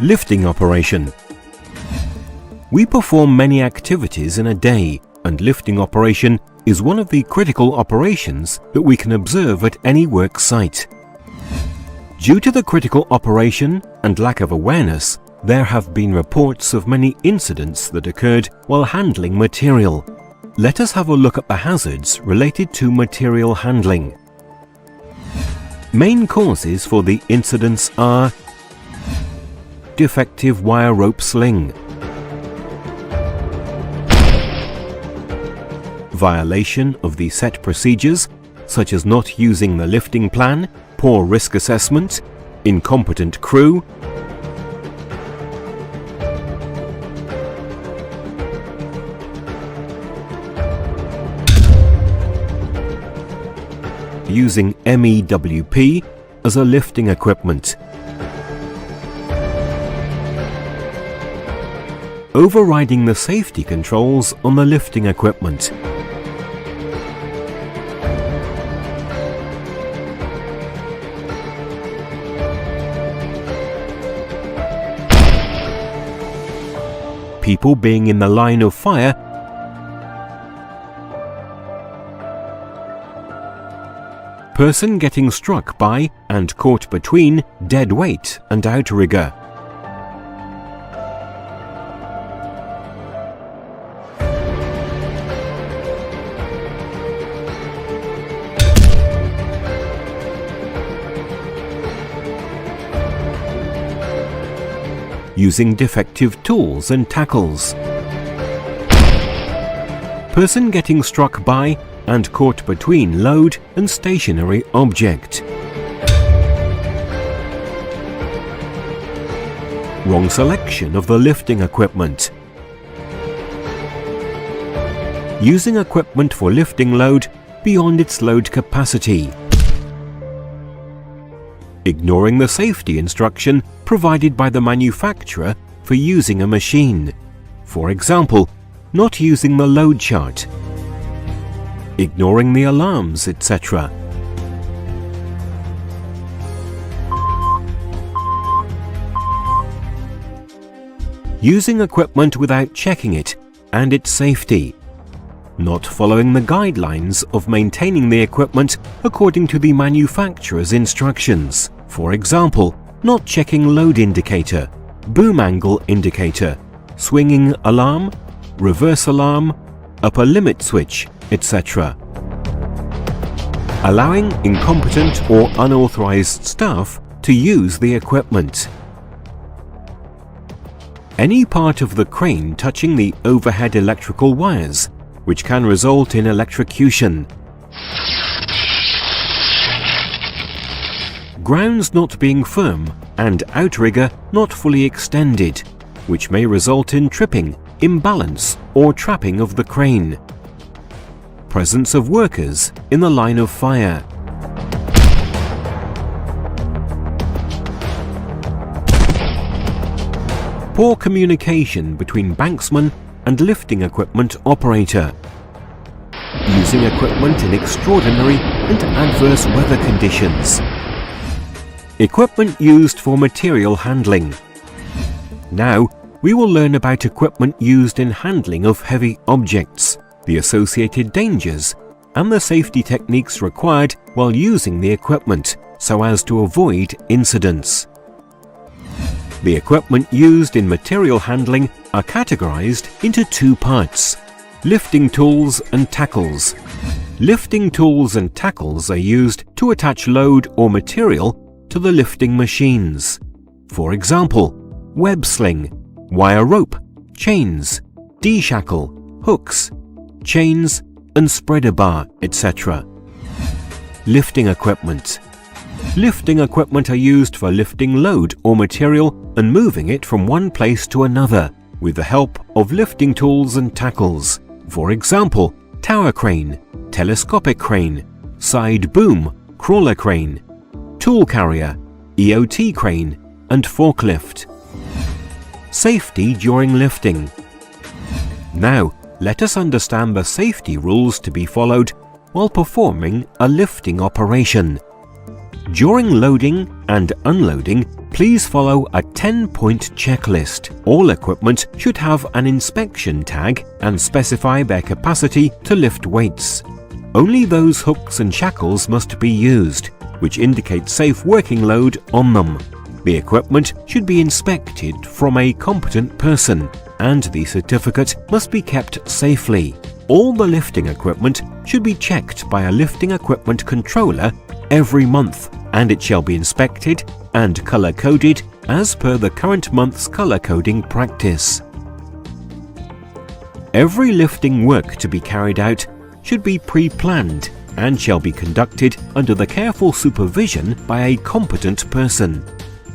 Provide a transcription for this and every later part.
Lifting operation. We perform many activities in a day, and lifting operation is one of the critical operations that we can observe at any work site. Due to the critical operation and lack of awareness, there have been reports of many incidents that occurred while handling material. Let us have a look at the hazards related to material handling. Main causes for the incidents are defective wire rope sling, violation of the set procedures, such as not using the lifting plan, poor risk assessment, incompetent crew, using MEWP as a lifting equipment, overriding the safety controls on the lifting equipment, people being in the line of fire, person getting struck by and caught between dead weight and outrigger, using defective tools and tackles, person getting struck by and caught between load and stationary object, wrong selection of the lifting equipment, using equipment for lifting load beyond its load capacity, ignoring the safety instruction provided by the manufacturer for using a machine. For example, not using the load chart, ignoring the alarms, etc. Using equipment without checking it and its safety, not following the guidelines of maintaining the equipment according to the manufacturer's instructions. For example, not checking load indicator, boom angle indicator, swinging alarm, reverse alarm, upper limit switch, etc. Allowing incompetent or unauthorized staff to use the equipment. Any part of the crane touching the overhead electrical wires, which can result in electrocution. Grounds not being firm and outrigger not fully extended, which may result in tripping, imbalance or trapping of the crane. Presence of workers in the line of fire. Poor communication between banksman and lifting equipment operator. Using equipment in extraordinary and adverse weather conditions. Equipment used for material handling. Now, we will learn about equipment used in handling of heavy objects, the associated dangers, and the safety techniques required while using the equipment so as to avoid incidents. The equipment used in material handling are categorized into two parts: lifting tools and tackles. Lifting tools and tackles are used to attach load or material to the lifting machines. For example, web sling, wire rope, chains, D-shackle, hooks, chains and spreader bar, etc. Lifting equipment. Lifting equipment are used for lifting load or material and moving it from one place to another with the help of lifting tools and tackles. For example, tower crane, telescopic crane, side boom, crawler crane, tool carrier, EOT crane, and forklift. Safety during lifting. Now, let us understand the safety rules to be followed while performing a lifting operation. During loading and unloading, please follow a 10-point checklist. All equipment should have an inspection tag and specify their capacity to lift weights. Only those hooks and shackles must be used, which indicate safe working load on them. The equipment should be inspected from a competent person, and the certificate must be kept safely. All the lifting equipment should be checked by a lifting equipment controller every month, and it shall be inspected and color-coded as per the current month's color-coding practice. Every lifting work to be carried out should be pre-planned and shall be conducted under the careful supervision by a competent person.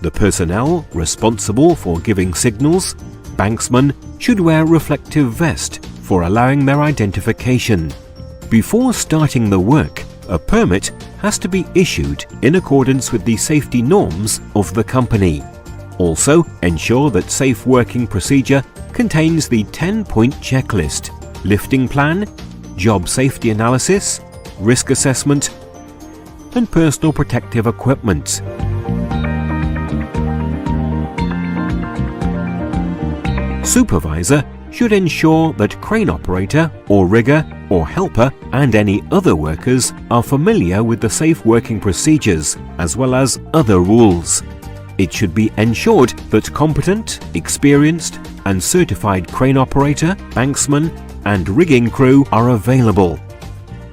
The personnel responsible for giving signals, banksmen, should wear reflective vest for allowing their identification. Before starting the work, a permit has to be issued in accordance with the safety norms of the company. Also, ensure that safe working procedure contains the 10-point checklist, lifting plan, job safety analysis, risk assessment, and personal protective equipment. Supervisor should ensure that crane operator or rigger or helper and any other workers are familiar with the safe working procedures as well as other rules. It should be ensured that competent, experienced and certified crane operator, banksman and rigging crew are available.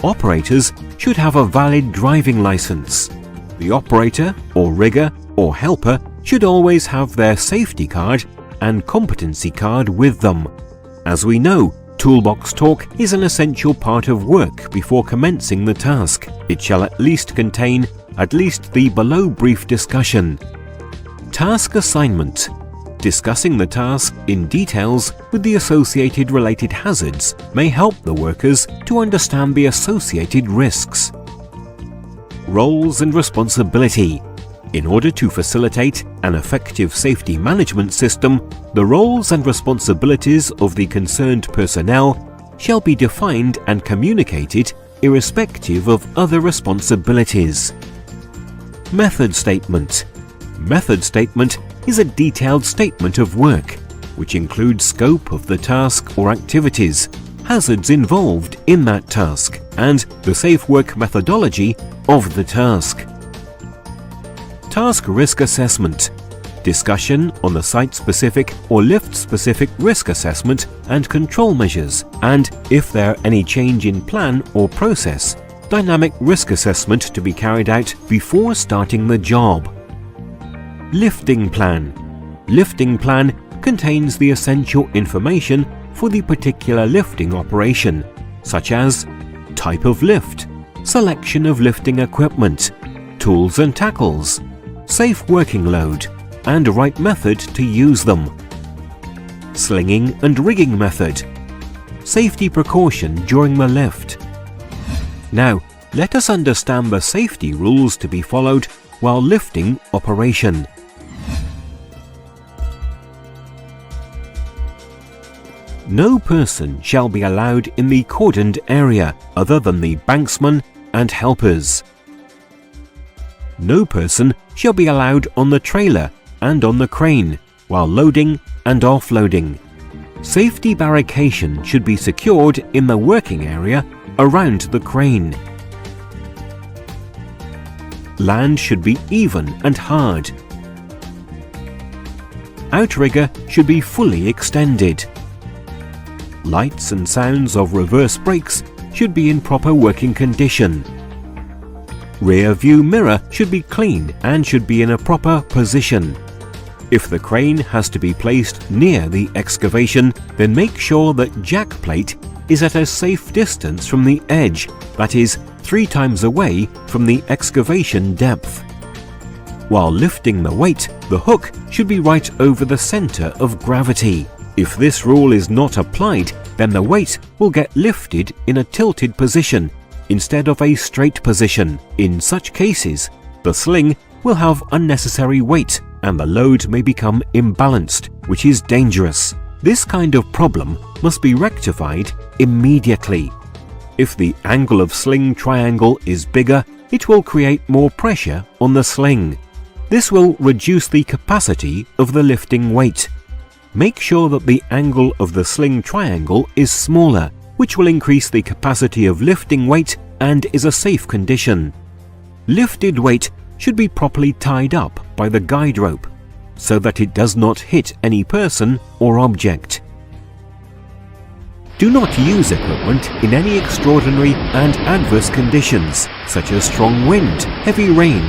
Operators should have a valid driving license. The operator or rigger or helper should always have their safety card and competency card with them. As we know, toolbox talk is an essential part of work before commencing the task. It shall at least contain the below brief discussion. Task assignment. Discussing the task in details with the associated related hazards may help the workers to understand the associated risks. Roles and responsibility. In order to facilitate an effective safety management system, the roles and responsibilities of the concerned personnel shall be defined and communicated irrespective of other responsibilities. Method statement. Method statement is a detailed statement of work, which includes scope of the task or activities, hazards involved in that task, and the safe work methodology of the task. Task risk assessment. Discussion on the site-specific or lift-specific risk assessment and control measures, and if there are any change in plan or process, dynamic risk assessment to be carried out before starting the job. Lifting plan. Lifting plan contains the essential information for the particular lifting operation, such as type of lift, selection of lifting equipment, tools and tackles, safe working load, and right method to use them. Slinging and rigging method. Safety precaution during the lift. Now, let us understand the safety rules to be followed while lifting operation. No person shall be allowed in the cordoned area other than the banksman and helpers. No person shall be allowed on the trailer and on the crane while loading and offloading. Safety barrication should be secured in the working area around the crane. Land should be even and hard. Outrigger should be fully extended. Lights and sounds of reverse brakes should be in proper working condition. Rear view mirror should be clean and should be in a proper position. If the crane has to be placed near the excavation, then make sure that jack plate is at a safe distance from the edge, that is, 3 times away from the excavation depth. While lifting the weight, the hook should be right over the center of gravity. If this rule is not applied, then the weight will get lifted in a tilted position instead of a straight position. In such cases, the sling will have unnecessary weight and the load may become imbalanced, which is dangerous. This kind of problem must be rectified immediately. If the angle of sling triangle is bigger it will create more pressure on the sling. This will reduce the capacity of the lifting weight. Make sure that the angle of the sling triangle is smaller, which will increase the capacity of lifting weight and is a safe condition. Lifted weight should be properly tied up by the guide rope so that it does not hit any person or object. Do not use equipment in any extraordinary and adverse conditions such as strong wind, heavy rain,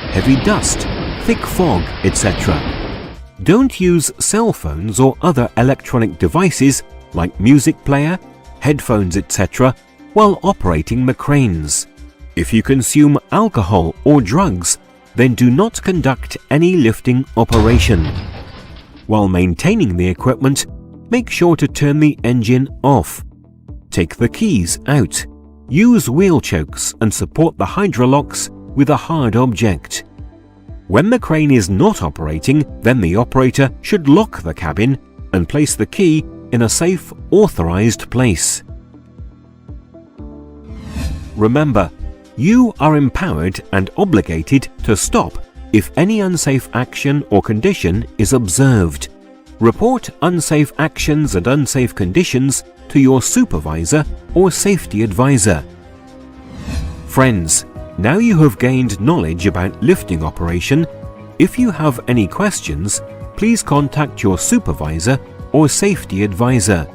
heavy dust, thick fog, etc. Don't use cell phones or other electronic devices like music player, headphones, etc. while operating the cranes. If you consume alcohol or drugs, then do not conduct any lifting operation. While maintaining the equipment, make sure to turn the engine off. Take the keys out. Use wheel chokes and support the hydrolocks with a hard object. When the crane is not operating, then the operator should lock the cabin and place the key in a safe, authorized place. Remember, you are empowered and obligated to stop if any unsafe action or condition is observed. Report unsafe actions and unsafe conditions to your supervisor or safety advisor. Friends, now you have gained knowledge about lifting operation. If you have any questions, please contact your supervisor or safety advisor.